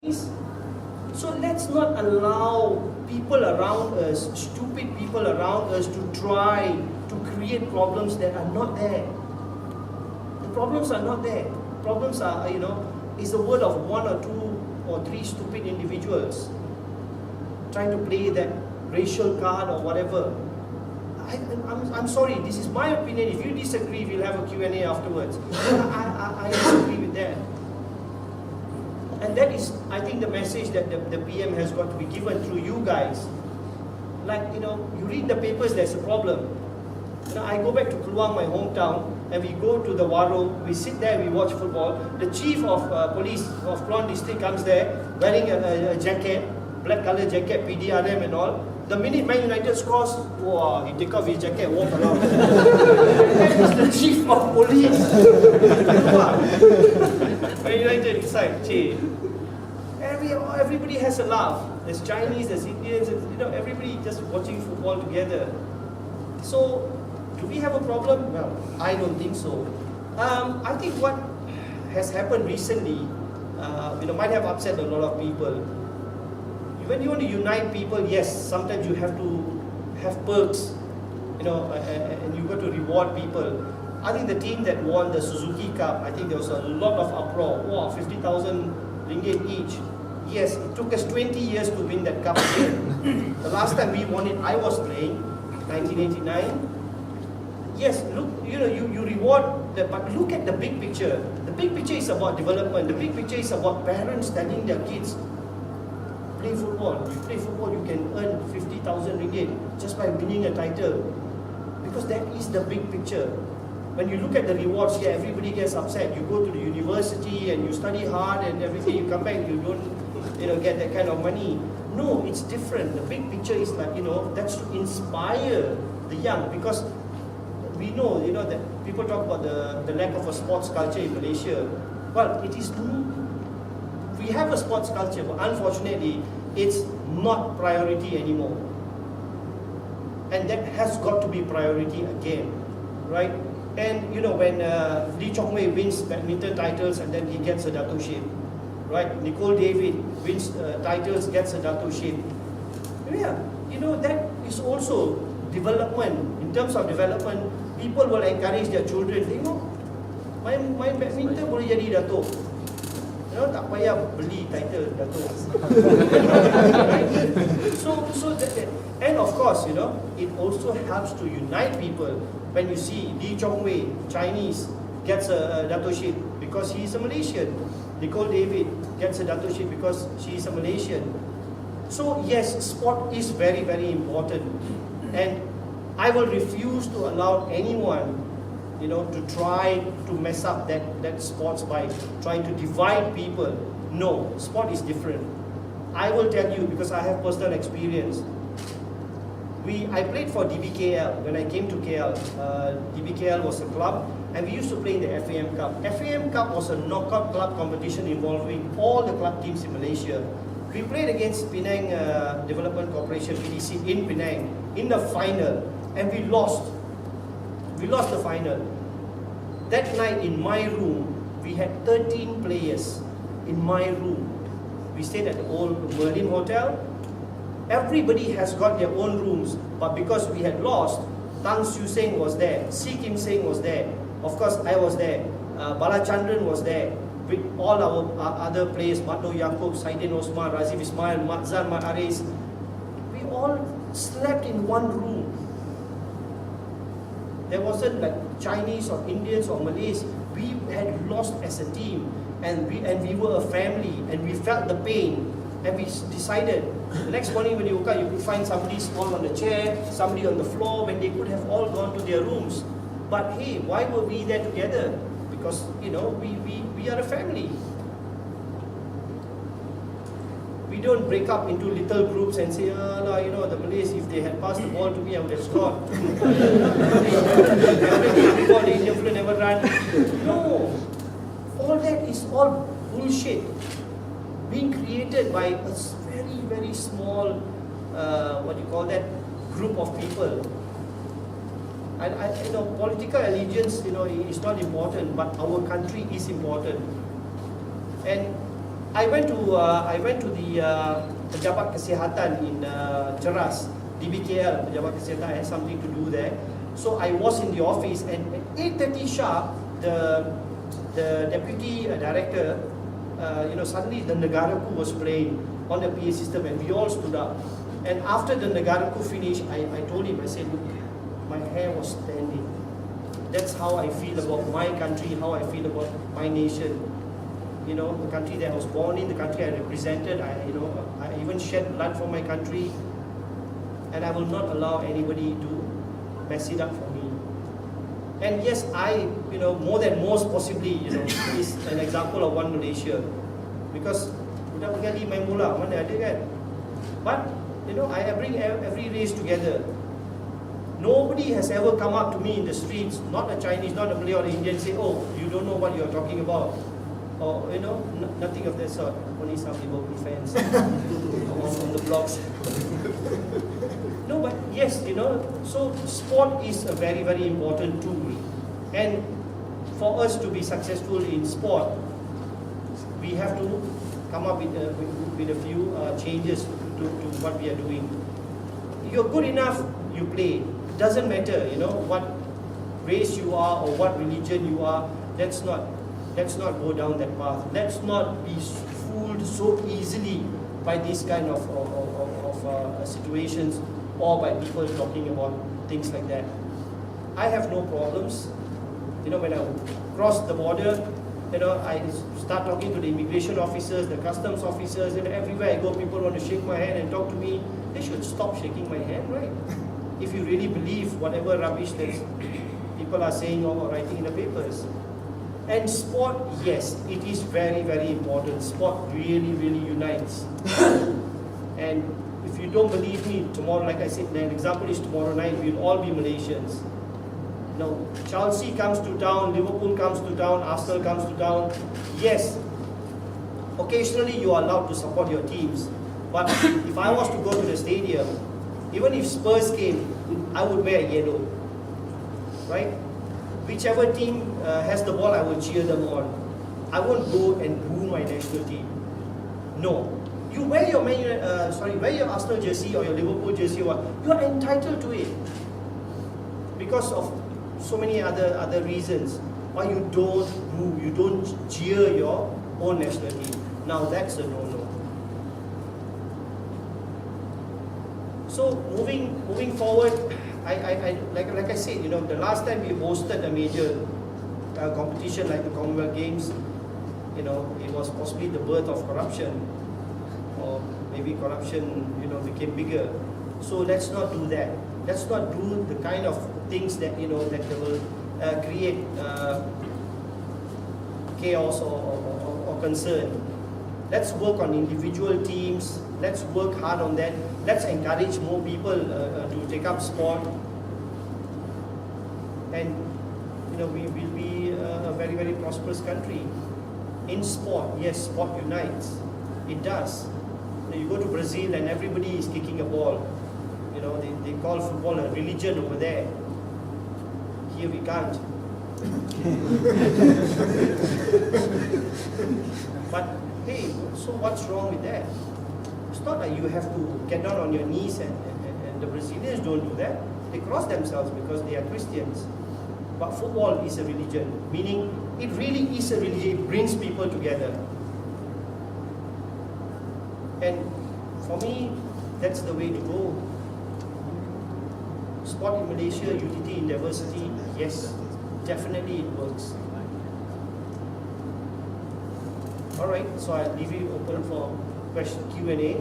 So let's not allow people around us, stupid people around us, to try to create problems that are not there. The problems are not there. Problems are, is the word of one or two or three stupid individuals trying to play that racial card or whatever. I'm sorry, this is my opinion. If you disagree, we'll have a Q&A afterwards. I disagree with that. And that is, I think, the message that the PM has got to be given through you guys. Like, you read the papers, there's a problem. I go back to Kluang, my hometown, and we go to the Warung, we sit there, we watch football. The chief of police of Kluang district comes there, wearing a jacket, black color jacket, PDRM and all. The minute Man United scores, wow, he take off his jacket, walk around. That is the chief of police. Man United inside, everybody has a laugh. There's Chinese, there's Indians, everybody just watching football together. So, do we have a problem? Well, I don't think so. I think what has happened recently, might have upset a lot of people. When you want to unite people, yes, sometimes you have to have perks, and you got to reward people. I think the team that won the Suzuki Cup, I think there was a lot of uproar. Wow, 50,000 ringgit each. Yes, it took us 20 years to win that cup again. The last time we won it, I was playing, 1989. Yes, look, you reward that, but look at the big picture. The big picture is about development. The big picture is about parents telling their kids, play football. You play football, you can earn 50,000 ringgit just by winning a title. Because that is the big picture. When you look at the rewards here, everybody gets upset. You go to the university and you study hard and everything, you come back, you don't get that kind of money. No, it's different. The big picture is like, that's to inspire the young, because we know, that people talk about the lack of a sports culture in Malaysia. Well, it is we have a sports culture, but unfortunately, it's not priority anymore. And that has got to be priority again, right? And when Lee Chong Wei wins badminton titles and then he gets a dato-ship, right? Nicole David wins titles, gets a dato-ship. Yeah, that is also development. In terms of development, people will encourage their children, main badminton boleh jadi dato'. Tak payah beli title dato'. Right? So that, and of course, it also helps to unite people. When you see Lee Chong Wei, Chinese, gets a dato-ship because he is a Malaysian. Nicole David gets a dato-ship because she is a Malaysian. So yes, sport is very, very important. And I will refuse to allow anyone to try to mess up that sports by trying to divide people. No, sport is different. I will tell you, because I have personal experience. I played for DBKL when I came to KL. DBKL was a club, and we used to play in the FAM Cup. FAM Cup was a knockout club competition involving all the club teams in Malaysia. We played against Penang Development Corporation, PDC, in Penang, in the final, and we lost. We lost the final. That night in my room, we had 13 players in my room. We stayed at the old Merlin Hotel. Everybody has got their own rooms, but because we had lost, Tang Siu Seng was there, Si Kim Seng was there, of course I was there, Balachandran was there, with all our other players, Matno Yaakob, Saidin Osman, Razif Ismail, Matzan, Mat Aris. We all slept in one room. There wasn't like Chinese or Indians or Malays. We had lost as a team, and we were a family, and we felt the pain, and we decided the next morning when you woke up, you could find somebody small on the chair, somebody on the floor, when they could have all gone to their rooms. But hey, why were we there together? Because we are a family. We don't break up into little groups and say, the Malays, if they had passed the ball to me, I would have scored. Before the Indian player never run. No. All that is all bullshit. Being created by a very, very small, group of people. Political allegiance, is not important, but our country is important. And I went to the Pejabat Kesihatan in Ceras, DBKL, Pejabat Kesihatan. I had something to do there. So I was in the office, and at 8:30 sharp, the deputy director, suddenly the Negaraku was playing on the PA system, and we all stood up. And after the Negaraku finished, I told him, I said, look, my hair was standing. That's how I feel about my country, how I feel about my nation. You know, the country that I was born in, the country I represented. I even shed blood for my country, and I will not allow anybody to mess it up for me. And yes, more than most possibly, is an example of one Malaysia, because budak pergi main bola mana ada kan. But I bring every race together. Nobody has ever come up to me in the streets, not a Chinese, not a Malay or an Indian, say, oh, you don't know what you're talking about. Or, nothing of that sort. Only some Liverpool fans on the blogs. No, but yes, so sport is a very, very important tool. And for us to be successful in sport, we have to come up with a few changes to what we are doing. You're good enough, you play. It doesn't matter, what race you are or what religion you are. Let's not go down that path. Let's not be fooled so easily by these kind of situations, or by people talking about things like that. I have no problems. When I cross the border, I start talking to the immigration officers, the customs officers, and everywhere I go, people want to shake my hand and talk to me. They should stop shaking my hand, right? If you really believe whatever rubbish that people are saying or writing in the papers. And sport, yes, it is very, very important. Sport really, really unites. And if you don't believe me, tomorrow, like I said, an example is tomorrow night, we'll all be Malaysians. Chelsea comes to town, Liverpool comes to town, Arsenal comes to town. Yes, occasionally you are allowed to support your teams. But if I was to go to the stadium, even if Spurs came, I would wear yellow. Right? Whichever team has the ball, I will cheer them on. I won't go and boo my national team. No. You wear your wear your Arsenal jersey or your Liverpool jersey, or you are entitled to it because of so many other reasons. Why you don't boo, you don't cheer your own national team. Now that's a no-no. So moving forward, like I said, the last time we hosted a major competition like the Commonwealth Games, it was possibly the birth of corruption, or maybe corruption, became bigger. So let's not do that. Let's not do the kind of things that that will create chaos or concern. Let's work on individual teams. Let's work hard on that. Let's encourage more people to take up sport. And we will be a very, very prosperous country. In sport, yes, sport unites. It does. You go to Brazil and everybody is kicking a ball. They call football a religion over there. Here we can't. But hey, so what's wrong with that? It's not like you have to get down on your knees, and the Brazilians don't do that. They cross themselves because they are Christians. But football is a religion, meaning it really is a religion. It brings people together. And for me, that's the way to go. Sport in Malaysia, unity in diversity, yes, definitely it works. Alright, so I'll leave it open for question Q&A.